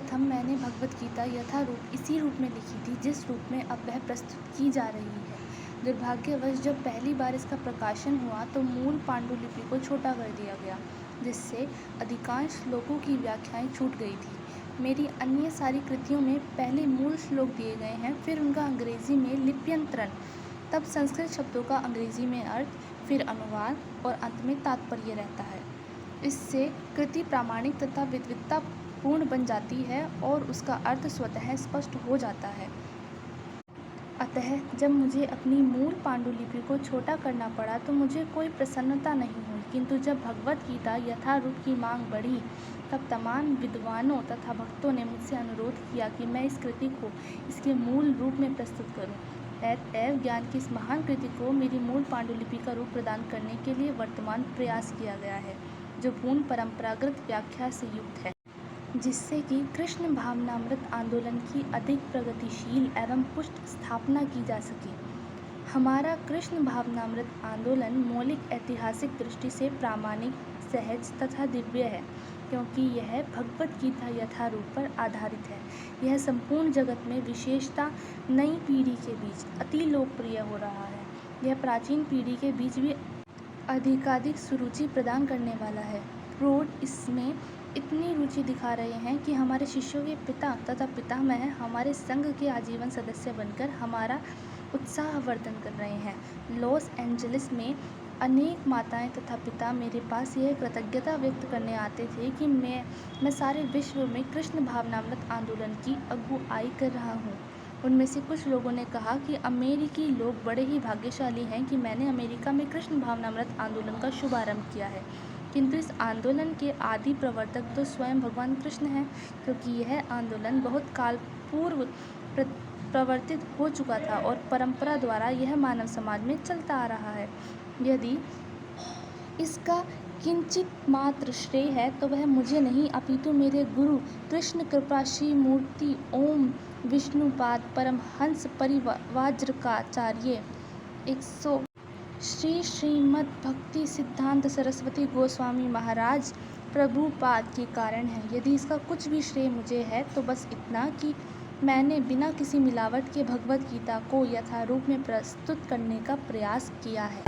सर्वप्रथम मैंने भगवद गीता यथारूप इसी रूप में लिखी थी जिस रूप में अब वह प्रस्तुत की जा रही है। दुर्भाग्यवश जब पहली बार इसका प्रकाशन हुआ तो मूल पांडुलिपि को छोटा कर दिया गया, जिससे अधिकांश श्लोकों की व्याख्याएं छूट गई थी। मेरी अन्य सारी कृतियों में पहले मूल श्लोक दिए गए हैं, फिर उनका अंग्रेजी में लिप्यंतरण, तब संस्कृत शब्दों का अंग्रेजी में अर्थ, फिर अनुवाद और अंत में तात्पर्य रहता है। इससे कृति प्रामाणिक तथा विद्वत्तापूर्ण बन जाती है और उसका अर्थ स्वतः स्पष्ट हो जाता है। अतः जब मुझे अपनी मूल पांडुलिपि को छोटा करना पड़ा तो मुझे कोई प्रसन्नता नहीं हुई, किंतु जब भगवद गीता यथारूप की मांग बढ़ी तब तमाम विद्वानों तथा भक्तों ने मुझसे अनुरोध किया कि मैं इस कृति को इसके मूल रूप में प्रस्तुत करूं। एवं ज्ञान की इस महान कृति को मेरी मूल पांडुलिपि का रूप प्रदान करने के लिए वर्तमान प्रयास किया गया है, जो पूर्ण परंपरागत व्याख्या से युक्त है, जिससे कि कृष्ण भावनामृत आंदोलन की अधिक प्रगतिशील एवं पुष्ट स्थापना की जा सके। हमारा कृष्ण भावनामृत आंदोलन मौलिक ऐतिहासिक दृष्टि से प्रामाणिक, सहज तथा दिव्य है, क्योंकि यह भगवद गीता यथारूप पर आधारित है। यह संपूर्ण जगत में, विशेषता नई पीढ़ी के बीच अति लोकप्रिय हो रहा है। यह प्राचीन पीढ़ी के बीच भी अधिकाधिक सुरुचि प्रदान करने वाला है। प्रौढ़ इसमें इतनी रुचि दिखा रहे हैं कि हमारे शिष्यों के पिता तथा पितामह हमारे संघ के आजीवन सदस्य बनकर हमारा उत्साहवर्धन कर रहे हैं। लॉस एंजलिस में अनेक माताएं तथा पिता मेरे पास यह कृतज्ञता व्यक्त करने आते थे कि मैं सारे विश्व में कृष्ण भावनामृत आंदोलन की अगुवाई कर रहा हूँ। उनमें से कुछ लोगों ने कहा कि अमेरिकी लोग बड़े ही भाग्यशाली हैं कि मैंने अमेरिका में कृष्ण भावनामृत आंदोलन का शुभारंभ किया है, किंतु इस आंदोलन के आदि प्रवर्तक तो स्वयं भगवान कृष्ण हैं, क्योंकि यह आंदोलन बहुत काल पूर्व प्रवर्तित हो चुका था और परंपरा द्वारा यह मानव समाज में चलता आ रहा है। यदि इसका किंचित मात्र श्रेय है तो वह मुझे नहीं अपितु मेरे गुरु कृष्ण कृपाश्री मूर्ति ओम विष्णुपाद परमहंस परिव्राजकाचार्य 100 श्री श्रीमद् भक्ति सिद्धांत सरस्वती गोस्वामी महाराज प्रभुपाद के कारण है। यदि इसका कुछ भी श्रेय मुझे है तो बस इतना कि मैंने बिना किसी मिलावट के भगवद गीता को यथारूप में प्रस्तुत करने का प्रयास किया है।